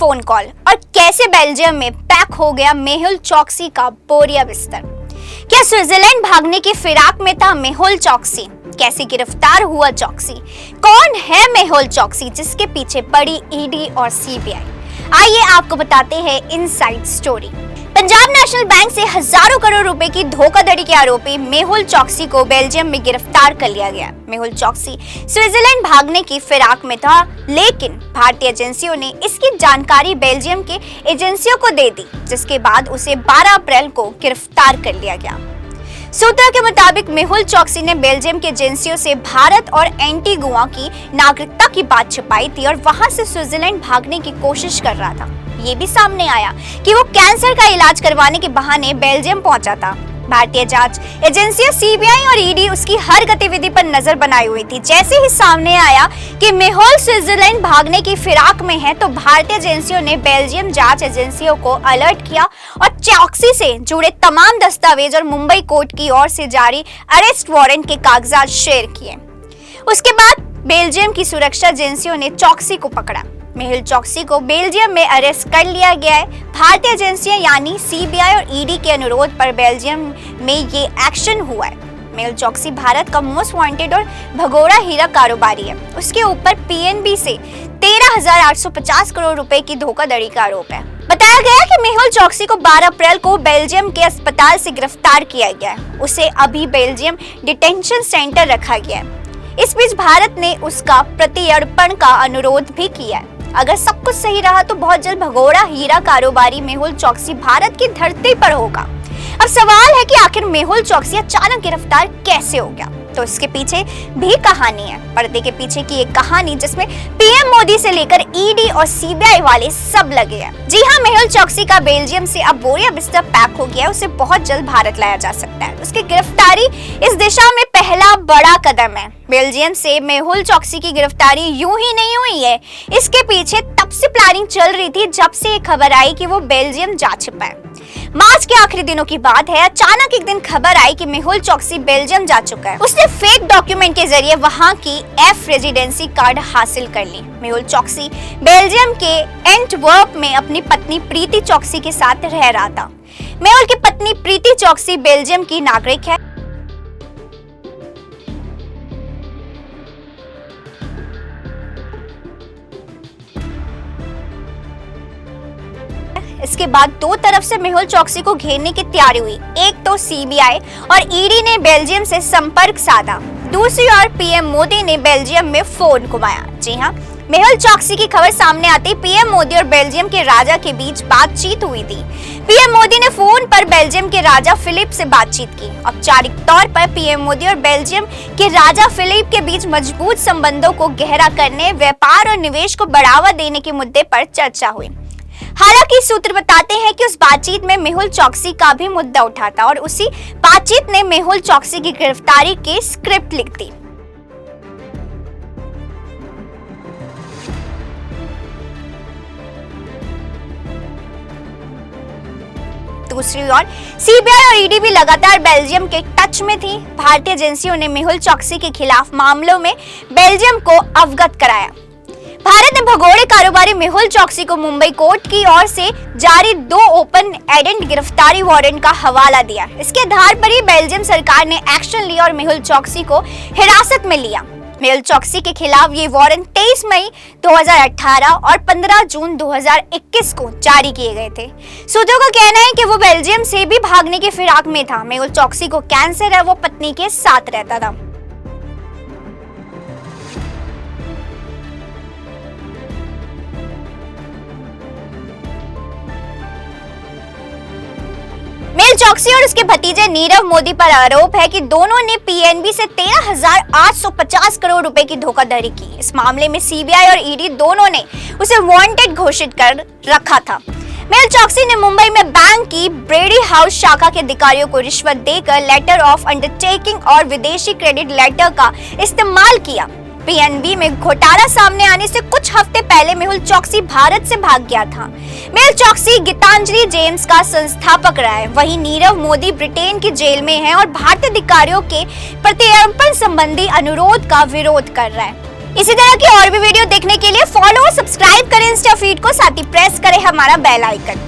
Phone call और कैसे Belgium में पैक हो गया मेहुल चोकसी का बोरिया बिस्तर। क्या स्विट्जरलैंड भागने की फिराक में था मेहुल चोकसी? कैसे गिरफ्तार हुआ चोकसी? कौन है मेहुल चोकसी जिसके पीछे पड़ी ईडी और सीबीआई? आइए आपको बताते हैं inside story. Punjab national bank से हजारों करोड़ रुपए की धोखाधड़ी के आरोपी मेहुल चोकसी को बेल्जियम में गिरफ्तार कर लिया गया। मेहुल चोकसी स्विट्जरलैंड भागने की फिराक में था, लेकिन भारतीय एजेंसियों ने इसकी जानकारी बेल्जियम के एजेंसियों को दे दी, जिसके बाद उसे 12 अप्रैल को गिरफ्तार कर लिया गया। सूत्रों के मुताबिक मेहुल चोकसी ने बेल्जियम की एजेंसियों से भारत और एंटीगुआ की नागरिकता की बात छिपाई थी और वहां से स्विट्जरलैंड भागने की कोशिश कर रहा था। ये भी सामने आया कि वो कैंसर का इलाज करवाने के बहाने बेल्जियम पहुंचा था। भारतीय जांच एजेंसियां सीबीआई और ईडी उसकी हर गतिविधि पर नजर बनाए हुई थी। जैसे ही सामने आया कि मेहुल स्विट्जरलैंड भागने की फिराक में है, तो भारतीय एजेंसियों ने बेल्जियम जांच एजेंसियों को अलर्ट किया और चोकसी से जुड़े तमाम दस्तावेज और मुंबई कोर्ट की ओर से जारी अरेस्ट वारंट के कागजात शेयर किए। उसके बाद बेल्जियम की सुरक्षा एजेंसियों ने चोकसी को पकड़ा। मेहुल चोकसी को बेल्जियम में अरेस्ट कर लिया गया है। भारतीय एजेंसियां यानी सीबीआई और ईडी के अनुरोध पर बेल्जियम में ये एक्शन हुआ है। मेहुल चोकसी भारत का मोस्ट वांटेड और भगोड़ा हीरा कारोबारी है। उसके ऊपर पीएनबी से 13,850 करोड़ रुपए की धोखाधड़ी का आरोप है। बताया गया कि मेहुल चोकसी को 12 अप्रैल को बेल्जियम के अस्पताल से गिरफ्तार किया गया है। उसे अभी बेल्जियम डिटेंशन सेंटर रखा गया है। इस बीच भारत ने उसका प्रत्यर्पण का अनुरोध भी किया है। अगर सब कुछ सही रहा तो बहुत जल्द भगोड़ा हीरा कारोबारी मेहुल चोकसी भारत की धरती पर होगा। अब सवाल है कि आखिर मेहुल चोकसी अचानक गिरफ्तार कैसे हो गया? तो इसके पीछे भी कहानी है। पर्दे के पीछे की एक कहानी जिसमें पीएम मोदी से लेकर ईडी और सीबीआई वाले सब लगे हैं। जी हाँ, मेहुल चोकसी का बेल्जियम से अब बोरिया बिस्तर पैक हो गया है। उसे बहुत जल्द भारत लाया जा सकता है। उसकी गिरफ्तारी इस दिशा में पहला बड़ा कदम है। बेल्जियम से मेहुल चोकसी की गिरफ्तारी यूं ही नहीं हुई है। इसके पीछे तब से प्लानिंग चल रही थी जब से ये खबर आई कि वो बेल्जियम जा छिपा है। मार्च के आखिरी दिनों की बात है। अचानक एक दिन खबर आई कि मेहुल चोकसी बेल्जियम जा चुका है। उसने फेक डॉक्यूमेंट के जरिए वहां की एफ रेजिडेंसी कार्ड हासिल कर ली। मेहुल चोकसी बेल्जियम के एंटवर्प में अपनी पत्नी प्रीति चोकसी के साथ रह रहा था। मेहुल की पत्नी प्रीति चोकसी बेल्जियम की नागरिक है। इसके बाद दो तरफ से मेहुल चोकसी को घेरने की तैयारी हुई। एक तो सीबीआई और ईडी ने बेल्जियम से संपर्क साधा, दूसरी ओर पीएम मोदी ने बेल्जियम में फोन घुमाया। जी हाँ, मेहुल चोकसी की खबर सामने आते पीएम मोदी और बेल्जियम के राजा के बीच बातचीत हुई थी। पीएम मोदी ने फोन पर बेल्जियम के राजा फिलिप से बातचीत की। औपचारिक तौर पर पीएम मोदी और बेल्जियम के राजा फिलिप के बीच मजबूत संबंधों को गहरा करने, व्यापार और निवेश को बढ़ावा देने के मुद्दे पर चर्चा हुई। हालांकि सूत्र बताते हैं कि उस बातचीत में मेहुल चोकसी का भी मुद्दा उठा था और उसी बातचीत ने मेहुल चोकसी की गिरफ्तारी की स्क्रिप्ट लिख दी। दूसरी ओर सीबीआई और ईडी भी लगातार बेल्जियम के टच में थी। भारतीय एजेंसियों ने मेहुल चोकसी के खिलाफ मामलों में बेल्जियम को अवगत कराया। भारत ने भगोड़े कारोबारी मेहुल चोकसी को मुंबई कोर्ट की ओर से जारी 2 ओपन एंडेड गिरफ्तारी वारंट का हवाला दिया। इसके आधार पर ही बेल्जियम सरकार ने एक्शन लिया और मेहुल चोकसी को हिरासत में लिया। मेहुल चोकसी के खिलाफ ये वारंट 23 मई 2018 और 15 जून 2021 को जारी किए गए थे। सूत्रों का कहना है कि वो बेल्जियम से भी भागने की फिराक में था। मेहुल चोकसी को कैंसर है, वो पत्नी के साथ रहता था। मेहुल चोकसी और उसके भतीजे नीरव मोदी पर आरोप है कि दोनों ने पीएनबी से 13,850 करोड़ रुपए की धोखाधड़ी की। इस मामले में सीबीआई और ईडी दोनों ने उसे वांटेड घोषित कर रखा था। मेहुल चोकसी ने मुंबई में बैंक की ब्रेडी हाउस शाखा के अधिकारियों को रिश्वत देकर लेटर ऑफ अंडरटेकिंग और विदेशी क्रेडिट लेटर का इस्तेमाल किया। पीएनबी में घोटाला सामने आने से कुछ हफ्ते पहले मेहुल चोकसी भारत से भाग गया था। मेहुल चोकसी गीतांजलि जेम्स का संस्थापक रहा है। वहीं नीरव मोदी ब्रिटेन की जेल में है और भारतीय अधिकारियों के प्रत्यर्पण संबंधी अनुरोध का विरोध कर रहा है। इसी तरह की और भी वीडियो देखने के लिए फॉलो और सब्सक्राइब करें इंस्टा फीड को, साथ ही प्रेस करें हमारा बेल आइकन।